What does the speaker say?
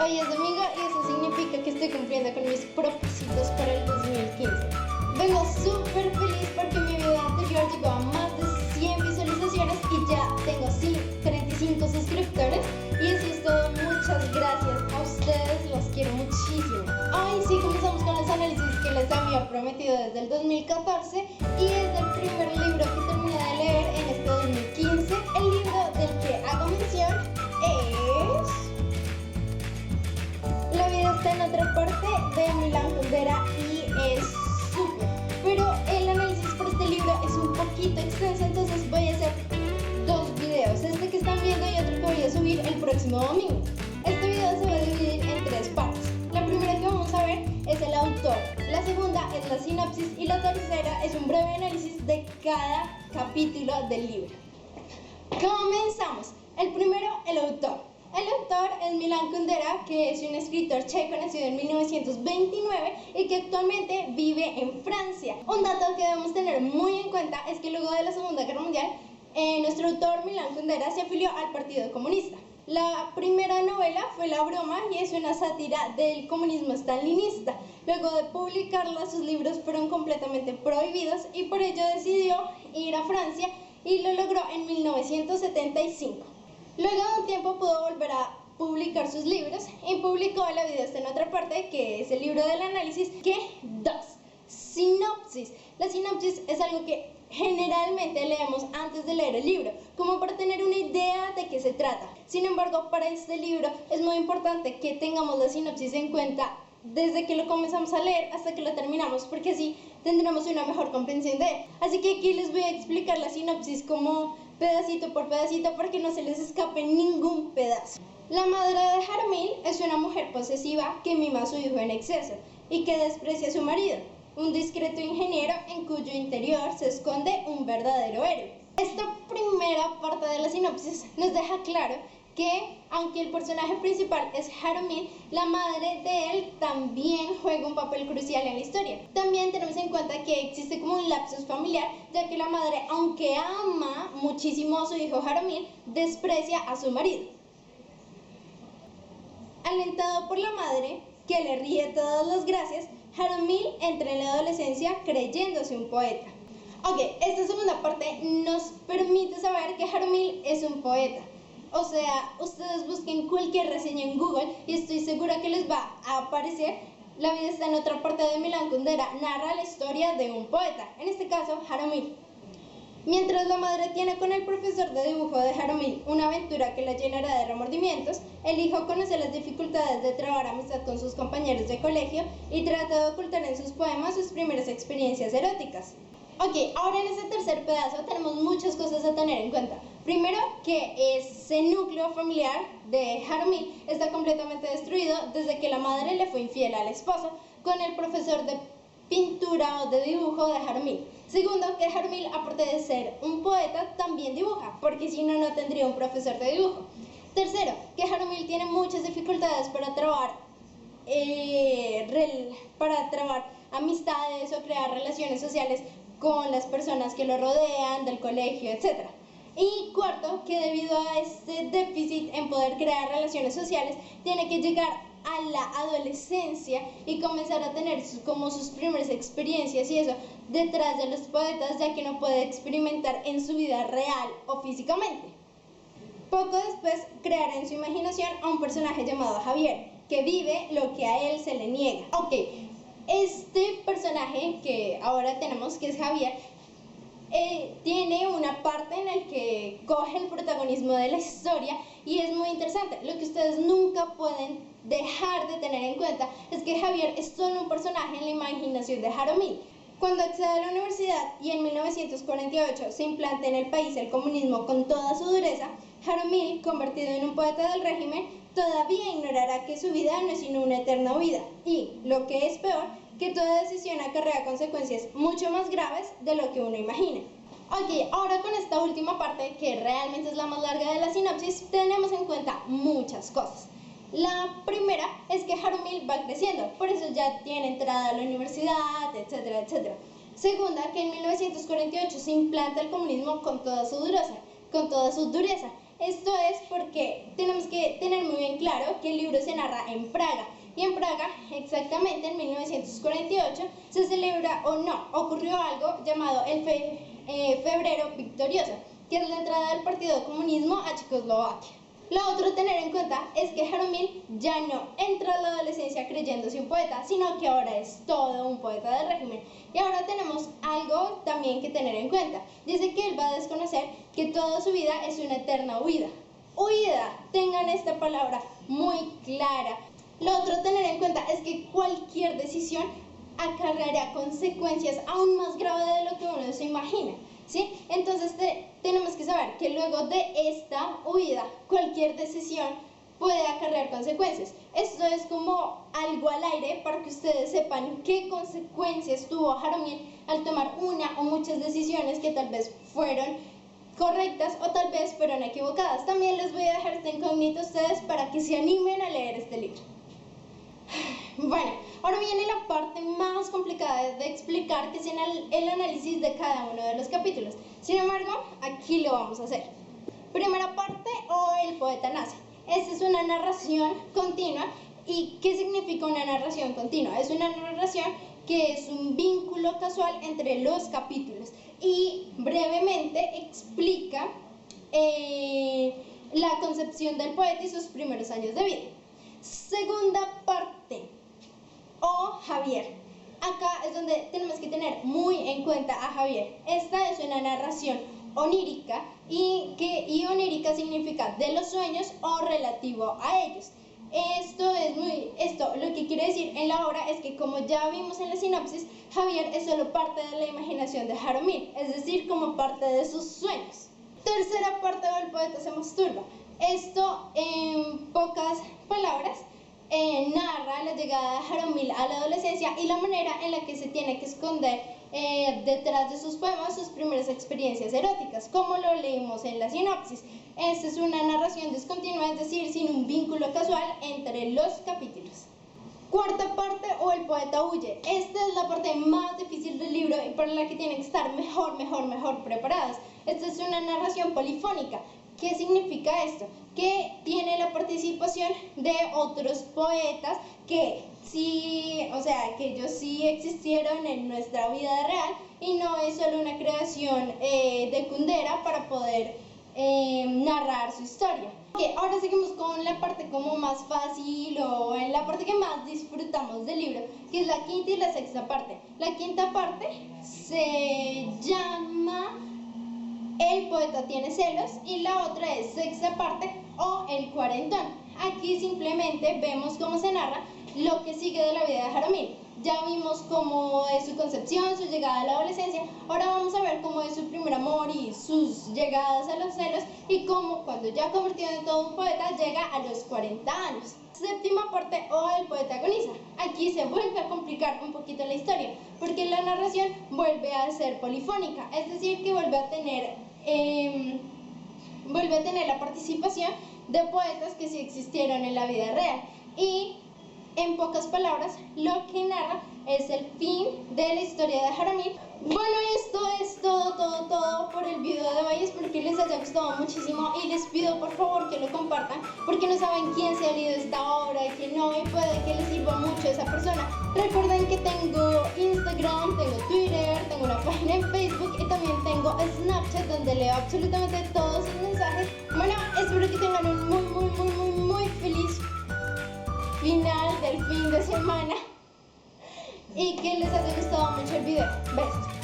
Hoy es domingo y eso significa que estoy cumpliendo con mis propósitos para el 2015. Vengo súper feliz porque mi video anterior llegó a más de 100 visualizaciones y ya tengo 35 suscriptores. Y eso es todo, muchas gracias a ustedes, los quiero muchísimo. Hoy sí comenzamos con los análisis que les había prometido desde el 2014 y es el primer libro que terminé de leer en este 2015. El libro del que hago mención es La vida está en otra parte, de Milan Kundera, y es súper. Pero el análisis por este libro es un poquito extenso, entonces voy a hacer dos videos. Este que están viendo y otro que voy a subir el próximo domingo. Este video se va a dividir en tres partes. La primera que vamos a ver es el autor, la segunda es la sinopsis y la tercera es un breve análisis de cada capítulo del libro. Comenzamos. El primero, el autor. El autor es Milan Kundera, que es un escritor checo nacido en 1929 y que actualmente vive en Francia. Un dato que debemos tener muy en cuenta es que luego de la Segunda Guerra Mundial, nuestro autor Milan Kundera se afilió al Partido Comunista. La primera novela fue La Broma y es una sátira del comunismo stalinista. Luego de publicarla, sus libros fueron completamente prohibidos y por ello decidió ir a Francia y lo logró en 1975. Luego de un tiempo pudo volver a publicar sus libros y publicó La vida está en otra parte, que es el libro del análisis, que dos. Sinopsis. La sinopsis es algo que generalmente leemos antes de leer el libro, como para tener una idea de qué se trata. Sin embargo, para este libro es muy importante que tengamos la sinopsis en cuenta desde que lo comenzamos a leer hasta que lo terminamos, porque así tendremos una mejor comprensión de él. Así que aquí les voy a explicar la sinopsis como pedacito por pedacito para que no se les escape ningún pedazo. La madre de Jaromil es una mujer posesiva que mima a su hijo en exceso y que desprecia a su marido, un discreto ingeniero en cuyo interior se esconde un verdadero héroe. Esta primera parte de la sinopsis nos deja claro que, aunque el personaje principal es Jaromil, la madre de él también juega un papel crucial en la historia. También tenemos en cuenta que existe como un lapsus familiar, ya que la madre, aunque ama muchísimo a su hijo Jaromil, desprecia a su marido. Alentado por la madre, que le ríe todas las gracias, Jaromil entra en la adolescencia creyéndose un poeta. Ok, esta segunda parte nos permite saber que Jaromil es un poeta. O sea, ustedes busquen cualquier reseña en Google y estoy segura que les va a aparecer La vida está en otra parte, de Milan Kundera. Narra la historia de un poeta, en este caso Jaromil. Mientras la madre tiene con el profesor de dibujo de Jaromil una aventura que la llenará de remordimientos, el hijo conoce las dificultades de trabar amistad con sus compañeros de colegio y trata de ocultar en sus poemas sus primeras experiencias eróticas. Ok, ahora en este tercer pedazo tenemos muchas cosas a tener en cuenta. Primero, que ese núcleo familiar de Jaromil está completamente destruido desde que la madre le fue infiel al esposo con el profesor de pintura o de dibujo de Jaromil. Segundo, que Jaromil, aparte de ser un poeta, también dibuja, porque si no, no tendría un profesor de dibujo. Tercero, que Jaromil tiene muchas dificultades para trabar amistades o crear relaciones sociales con las personas que lo rodean, del colegio, etc. Y cuarto, que debido a este déficit en poder crear relaciones sociales, tiene que llegar a la adolescencia y comenzar a tener como sus primeras experiencias y eso detrás de los poetas, ya que no puede experimentar en su vida real o físicamente. Poco después creará en su imaginación a un personaje llamado Javier, que vive lo que a él se le niega. Ok, este personaje que ahora tenemos, que es Javier, tiene una parte en la que coge el protagonismo de la historia y es muy interesante. Lo que ustedes nunca pueden dejar de tener en cuenta es que Javier es solo un personaje en la imaginación de Jaromil. Cuando accede a la universidad y en 1948 se implanta en el país el comunismo con toda su dureza, Jaromil, convertido en un poeta del régimen, todavía ignorará que su vida no es sino una eterna huida y, lo que es peor, que toda decisión acarrea consecuencias mucho más graves de lo que uno imagina. Ok, ahora con esta última parte, que realmente es la más larga de la sinopsis, tenemos en cuenta muchas cosas. La primera es que Jaromil va creciendo, por eso ya tiene entrada a la universidad, etcétera, etcétera. Segunda, que en 1948 se implanta el comunismo con toda su dureza Esto es porque tenemos que tener muy bien claro que el libro se narra en Praga. Y en Praga, exactamente en 1948, se celebra o no, ocurrió algo llamado el Febrero Victorioso, que es la entrada del Partido Comunismo a Checoslovaquia. Lo otro a tener en cuenta es que Jaromil ya no entra a la adolescencia creyéndose un poeta, sino que ahora es todo un poeta del régimen. Y ahora tenemos algo también que tener en cuenta. Dice que él va a desconocer que toda su vida es una eterna huida. Huida, tengan esta palabra muy clara. Lo otro a tener en cuenta es que cualquier decisión acarreará consecuencias aún más graves de lo que uno se imagina, ¿sí? Entonces tenemos que saber que luego de esta huida, cualquier decisión puede acarrear consecuencias. Esto es como algo al aire para que ustedes sepan qué consecuencias tuvo Jaromil al tomar una o muchas decisiones que tal vez fueron correctas o tal vez fueron equivocadas. También les voy a dejar esta incógnita a ustedes para que se animen a leer este libro. Bueno, ahora viene la parte más complicada de explicar, que es el análisis de cada uno de los capítulos. Sin embargo, aquí lo vamos a hacer. Primera parte, o el poeta nace. Esta es una narración continua. ¿Y qué significa una narración continua? Es una narración que es un vínculo casual entre los capítulos y brevemente explica la concepción del poeta y sus primeros años de vida. Segunda parte, o Javier. Acá es donde tenemos que tener muy en cuenta a Javier. Esta es una narración onírica y onírica significa de los sueños o relativo a ellos. Esto lo que quiere decir en la obra es que, como ya vimos en la sinopsis, Javier es solo parte de la imaginación de Jaromil, es decir, como parte de sus sueños. Tercera parte, del poeta se masturba. Esto, en pocas palabras, narra la llegada de Jaromil a la adolescencia y la manera en la que se tiene que esconder detrás de sus poemas sus primeras experiencias eróticas, como lo leímos en la sinopsis. Esta es una narración discontinua, es decir, sin un vínculo casual entre los capítulos. Cuarta parte, o el poeta huye. Esta es la parte más difícil del libro y para la que tienen que estar mejor preparados. Esta es una narración polifónica. ¿Qué significa esto? Que tiene la participación de otros poetas que ellos sí existieron en nuestra vida real y no es solo una creación de Kundera para poder narrar su historia. Okay, ahora seguimos con la parte como más fácil, o en la parte que más disfrutamos del libro, que es la quinta y la sexta parte. La quinta parte se llama El poeta tiene celos y la otra es sexta parte, o El cuarentón. Aquí simplemente vemos cómo se narra lo que sigue de la vida de Jaromil. Ya vimos cómo es su concepción, su llegada a la adolescencia. Ahora vamos a ver cómo es su primer amor y sus llegadas a los celos, y cómo, cuando ya convertido en todo un poeta, llega a los 40 años. Séptima parte, o El poeta agoniza. Aquí se vuelve a complicar un poquito la historia, porque la narración vuelve a ser polifónica, es decir, que vuelve a tener la participación de poetas que sí existieron en la vida real. Y en pocas palabras, lo que narra es el fin de la historia de Jaromil. Bueno, esto es todo por el video de hoy. Espero que les haya gustado muchísimo y les pido por favor que lo compartan, porque no saben quién se ha leído esta obra y quién no, y puede que les sirva mucho a esa persona. Recuerden que tengo Instagram, tengo Twitter, tengo una página en Facebook y también tengo Snapchat, donde leo absolutamente todos sus mensajes. Bueno, espero que tengan un muy feliz final del fin de semana y que les haya gustado mucho el video. Besos.